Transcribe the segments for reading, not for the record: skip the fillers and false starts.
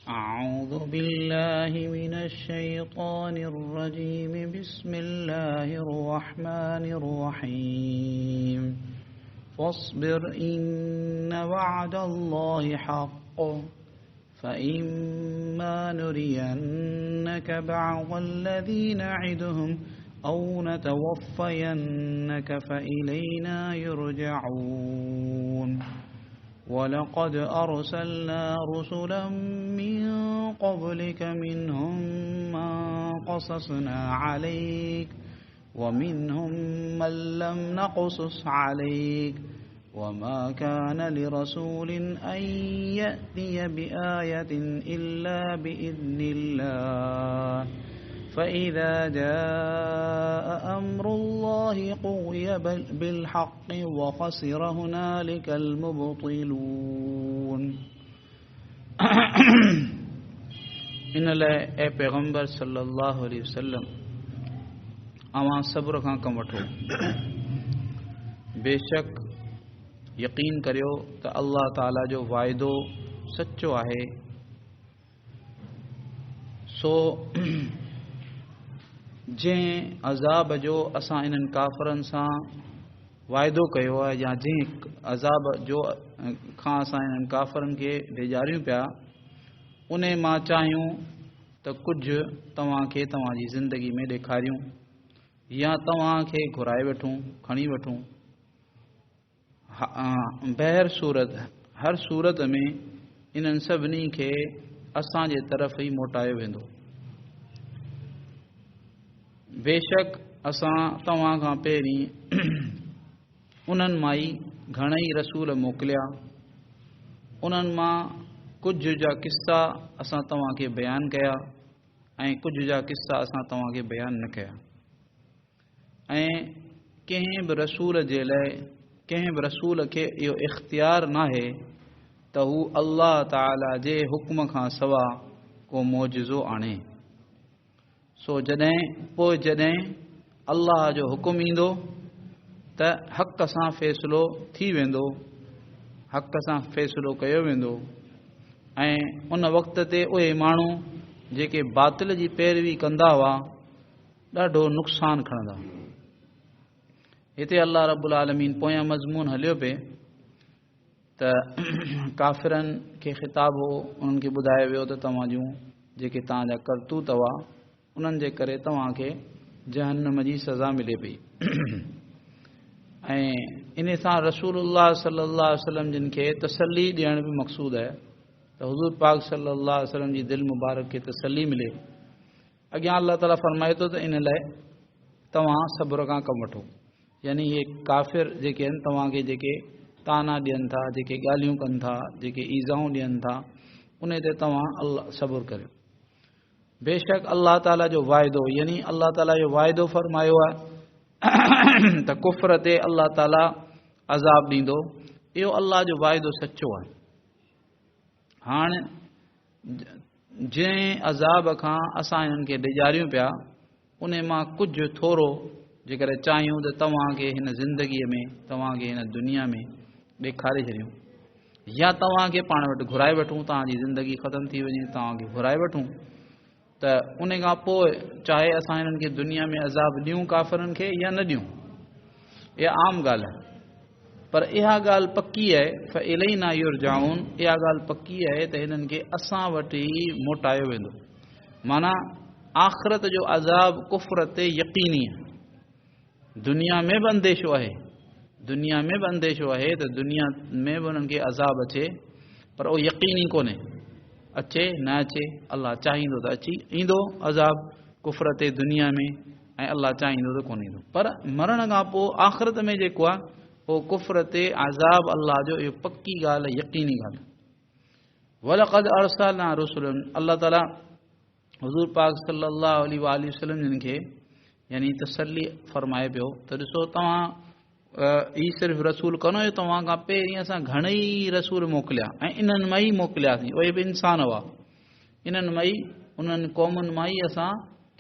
أعوذ بالله من الشيطان الرجيم بسم الله الرحمن الرحيم فاصبر إن وعد الله حق فإما نرينك بعض الذي نعدهم أو نتوفينك فإلينا يرجعون ولقد أرسلنا رسلا من قبلك منهم من قصصنا عليك ومنهم من لم نقصص عليك وما كان لرسول أن يأتي بآية إلا بإذن الله فإذا جاء أمر الله قضي بالحق وخسر هنالك المبطلون इन लाइ ए पैगंबर सल्लल्लाहु अलैहि वसल्लम अवां सब्र खां कमु वठो बेशक यकीन करियो त अल्लाह ताला जो वाइदो सचो आहे सो जंहिं अज़ाब जो असां इन्हनि काफ़रनि सां वाइदो कयो आहे या जंहिं अज़ाब जो खां असां इन्हनि काफ़रनि खे ॾेजारियूं पिया उन मां चाहियूं त कुझु तव्हांखे तव्हांजी ज़िंदगी में ॾेखारियूं या तव्हांखे घुराए वठूं खणी वठूं बहर सूरत हर सूरत में इन्हनि सभिनी खे असांजे तरफ़ ई मोटायो वेंदो बेशक असां तव्हां खां पहिरीं उन्हनि मां ई घणेई रसूल मोकिलिया उन्हनि मां कुझु जा किस्सा असां तव्हांखे बयानु कया ऐं कुझु जा किस्सा असां तव्हांखे बयानु न कया ऐं कंहिं बि रसूल जे लाइ कंहिं बि रसूल खे इहो इख़्तियार नाहे त हू अल्लाह ताला जे हुक्म खां सवा को मौजज़ो आणे सो जॾहिं अल्लाह जो हुकुम ईंदो त हक़ सां फ़ैसिलो थी वेंदो हक़ सां फ़ैसिलो कयो वेंदो ऐं उन वक़्त ते उहे माण्हू जेके बातिल जी पैरवी कंदा हुआ ॾाढो नुक़सानु खणंदा हिते अल्लाह रब्बुल आलमीन पोयां मज़मून हलियो पिए त काफ़िरनि खे ख़िताब हो उन्हनि खे ॿुधायो वियो त तव्हां जूं जेके तव्हांजा करतूत हुआ उन्हनि जे करे तव्हांखे जहन्नम जी सज़ा मिले पई ऐं इन सां रसूलुल्लाह सल्लल्लाहु अलैहि वसल्लम जिन खे तसल्ली ॾियण बि मक़सूद आहे त हुज़ूर पाक सल्लल्लाहु अलैहि वसल्लम जी दिलि मुबारक खे तसल्ली मिले अॻियां अल्लाह ताला फरमाए थो त इन लाइ तव्हां सब्र खां कमु वठो यानी इहे काफ़िर जेके आहिनि तव्हांखे जेके ताना ॾियनि था जेके ॻाल्हियूं कनि था जेके ईज़ाऊं ॾियनि था उन ते तव्हां सब्र करियो बेशक अल्लाह ताला जो वाइदो यानी अल्लाह ताला जो वाइदो फरमायो आहे त कुफ्र ते अल्लाह ताला अज़ाब ॾींदो इहो अल्लाह जो वाइदो सचो आहे हाणे जंहिं अज़ाब खां असां हिननि खे ॾेजारियूं पिया उन मां कुझु थोरो जेकर चाहियूं त तव्हांखे हिन ज़िंदगीअ में तव्हांखे हिन दुनिया में ॾेखारे छॾियूं या तव्हांखे पाण वटि घुराए वठूं तव्हांजी ज़िंदगी ख़तमु थी वञे तव्हांखे घुराए वठूं त उन खां पोइ चाहे असां हिननि खे दुनिया में अज़ाब ॾियूं काफ़िरनि खे या न ॾियूं इहा आम ॻाल्हि आहे पर इहा ॻाल्हि पकी आहे फ़इलैना युरजाऊन इहा ॻाल्हि पकी आहे त हिननि खे असां वटि ई मोटायो वेंदो माना आख़िरत जो अज़ाब कुफ्र ते यक़ीनी आहे दुनिया में बि अंदेशो आहे दुनिया में बि अंदेशो आहे त दुनिया में बि उन्हनि खे अज़ाब अचे पर उहो यक़ीनी कोन्हे अचे न अचे अल्लाह चाहींदो त अची ईंदो अज़ाब कुफ्र ते दुनिया में ऐं अल्लाह चाहींदो त कोन ईंदो पर मरण खां पोइ आख़िरत में जेको आहे उहो कुफ्र ते अज़ाब अल्लाह जो इहो पकी ॻाल्हि आहे यक़ीनी ॻाल्हि वलक़द अरसलना रुसुलन अल्लाह ताला हुज़ूर पाक सल्लल्लाहु अलैहि वसल्लम जिन खे यानी तसल्ली फरमाए पियो त ॾिसो तव्हां ही सिर्फ़ु रसूल कोन हुयो तव्हां खां पहिरीं असां घणेई रसूल मोकिलिया ऐं इन्हनि मां ई मोकिलियासीं उहे बि इंसान हुआ इन्हनि मां ई उन्हनि क़ौमुनि मां ई असां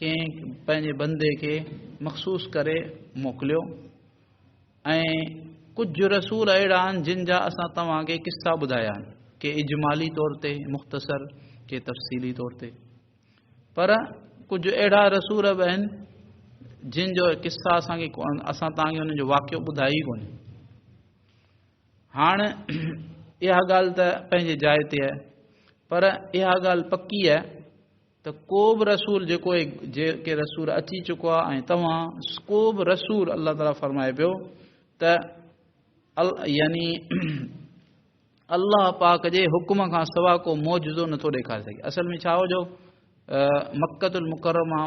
कंहिं पंहिंजे बंदे खे मख़सूस करे मोकिलियो ऐं कुझु रसूल अहिड़ा आहिनि जिन जा असां तव्हांखे किस्सा ॿुधाया आहिनि के इजमाली तौर ते मुख़्तसर के तफ़सीली तौर ते, पर कुझु अहिड़ा रसूल बि आहिनि जिन जो किस्सा असां तव्हांखे उन्हनि जो वाक़ियो ॿुधायो ई कोन्हे। हाणे इहा ॻाल्हि त पंहिंजे जाइ ते आहे, पर इहा ॻाल्हि पकी आहे त को बि रसूल जेके रसूल अची चुको आहे ऐं तव्हां को बि रसूल अल्लाह ताला फरमाए पियो त यानी अल्लाह पाक जे हुकुम खां सवा को मौजूदो नथो ॾेखारे सघे। असल में छा हो जो मक्कतुल मुकरमा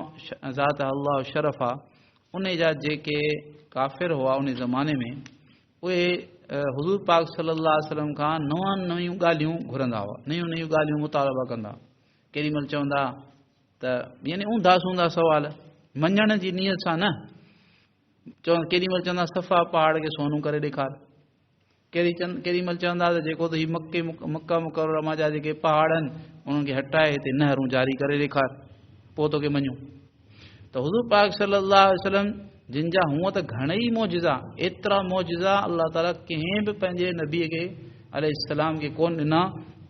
ज़ात अल्लाह शरफ़ आहे, उन जा जेके काफ़िर हुआ उन ज़माने में, उहे हुज़ूर पाक सल्लल्लाहु अलैहि वसल्लम खां नयूं ॻाल्हियूं घुरंदा हुआ, नयूं ॻाल्हियूं मुतालबा कंदा। केॾी महिल चवंदा त यानी ऊंधा सूंधा सवाल मञण जी नियत सां न, केॾी महिल चवंदा सफ़ा पहाड़ खे सोनू करे ॾेखार, केॾी महिल चवंदा त जेको त हीउ मक्का मुकरमा जा जेके पहाड़ आहिनि उन्हनि खे हटाए हिते नहरूं जारी करे ॾेखार, पोइ तोखे मञूं। त हुज़ूर पाक सल्लल्लाहु अलैहि वसल्लम जिन जा हूअं त घणेई मौजिज़ा, एतिरा मौजिज़ा अल्लाह ताला कंहिं बि पंहिंजे नबीअ खे अलैहिस्सलाम खे कोन ॾिना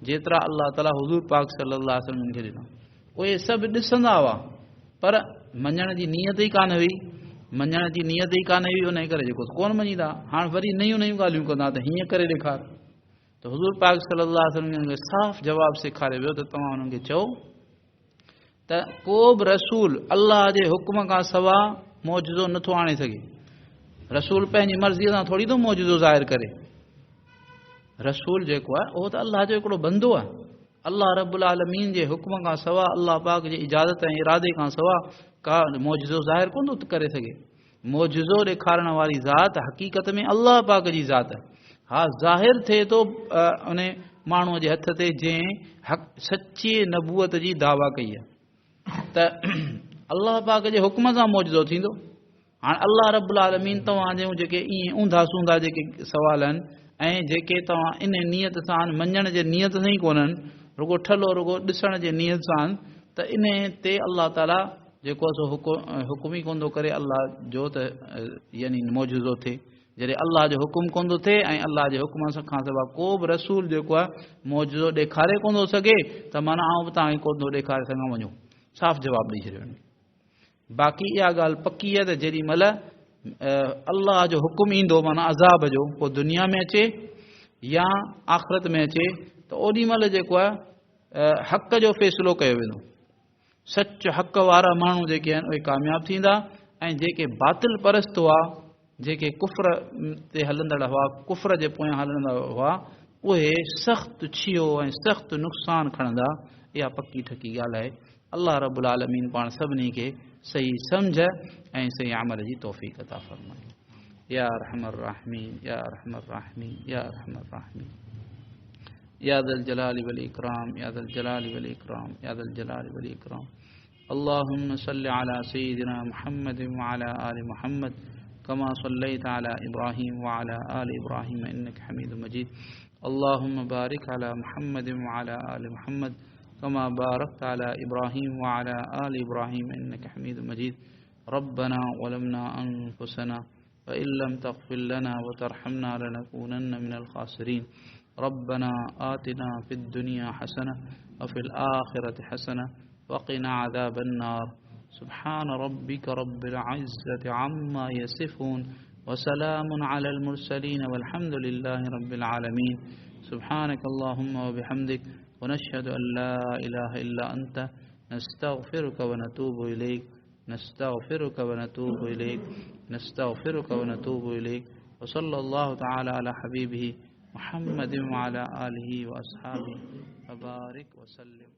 जेतिरा अल्लाह ताला हुज़ूर पाक सल्लल्लाहु अलैहि वसल्लम खे ॾिना। उहे सभु ॾिसंदा हुआ पर मञण जी नियत ई कान हुई, उन करे जेको कोन मञीदा। हाणे वरी नयूं ॻाल्हियूं कंदा त हीअं करे ॾेखार। त हुज़ूर पाक सल्लल्लाहु अलैहि वसल्लम खे साफ़ जवाबु सेखारे वियो त तव्हां हुननि खे चओ त को बि रसूल अल्लाह जे हुकुम खां सवा मौजूदो नथो आणे सघे। रसूल पंहिंजी मर्ज़ीअ सां थोरी थो मौजूदो ज़ाहिर करे। रसूल जेको आहे उहो त अल्लाह जो हिकिड़ो बंदो आहे। अल्लाह रब्बुल आलमीन जे हुकुम खां सवा, अल्लाह पाक जे इजाज़त ऐं इरादे खां सवा का मौजूदो ज़ाहिर कोन थो करे सघे। मौजूदो ॾेखारण वारी ज़ात हक़ीक़त में अल्लाह पाक जी ज़ात आहे। हा, ज़ाहिर थिए थो उन माण्हूअ जे हथ ते जंहिं सची नबूअत जी दावा कई आहे त अल्लाह पाक जे हुकुम सां मौजूदो थींदो। हाणे अल्लाह रब्बुल आलमीन तव्हां जूं जेके ईअं ऊंधा सूंधा जेके सवाल आहिनि ऐं जेके तव्हां इन नियत सां मञण जे नियत सां ई कोन्हनि, रुगो ठलो रुगो ॾिसण जे नियत सां, त इन ते अल्लाह ताला जेको आहे सो हुकुम ई कोन थो करे अल्लाह जो त यानी मौजूदो थिए। जॾहिं अल्लाह जो हुकुम कोन थो थिए ऐं अल्लाह जे हुकुम खां सवा को बि रसूल जेको आहे मौजूदो ॾेखारे कोन थो सघे, त माना आउं बि तव्हांखे कोन थो ॾेखारे सघां, वञो। साफ़ जवाबु ॾेई छॾियो। बाक़ी इहा ॻाल्हि पकी आहे त जेॾी महिल अल्लाह जो हुकुम ईंदो, माना अज़ाब जो, पोइ दुनिया में अचे या आख़िरत में अचे, त ओॾी महिल जेको आहे हक़ जो फ़ैसिलो कयो वेंदो। सच हक़ वारा माण्हू जेके आहिनि उहे कामयाबु थींदा ऐं जेके बातिल परस्त हुआ, जेके कुफ्र ते हलंदड़ हुआ, कुफ्र जे पोयां हलंदड़ हुआ, उहे सख़्तु छियो ऐं सख़्तु नुक़सान खणंदा। इहा पकी ठकी ॻाल्हि आहे। अल्लाह रब्बुल आलमीन पाण सभिनी खे सही सम्झ ऐं सही अमल जी तौफ़ीक़ अता फ़रमाए। या रहमर राहिमीन, या रहमर राहिमीन, या रहमर राहिमीन, या ज़ल जलालि वल इकराम, या ज़ल जलालि वल इकराम, या ज़ल जलालि वल इकराम। अल्लाहुम्मा सल्लि अला सय्यिदिना मुहम्मद व अला आलि मुहम्मद कमा सल्लैता अला इब्राहीम व अला आलि इब्राहीम इन्नका हमीदुम मजीद। अल्लाहुम्मा बारिक अला मुहम्मद व अला आलि मुहम्मद कमा बारकता अला इब्राहीम व अला आलि इब्राहीम इन्नका हमीदुम मजीद। रब्बना ज़लमना अनफुसना व इन लम तग़फिर लना व तरहमना लनकूनन्न मिनल ख़ासिरीन। रब्बना आतिना फ़िद दुनिया हसनह व फ़िल आखिरति हसनह व क़िना अज़ाबन नार। सुब्हान रब्बिक रब्बिल इज़्ज़ति अम्मा यसिफ़ून व सलामुन अलल मुरसलीन वल्हम्दुलिल्लाहि रब्बिल आलमीन। सुब्हानक अल्लाहुम्मा व बिहम्दिक व नशहदु अन ला इलाहा इल्ला अंत नस्तग़फिरुका व नतूबु इलैक, नस्तग़फिरुका व नतूबु इलैक, नस्तग़फिरुका व नतूबु इलैक। व सल्लल्लाहु तआला अला हबीबिही मुहम्मद व अला आलिहि व अस्हाबिहि व बारिक व सल्लिम।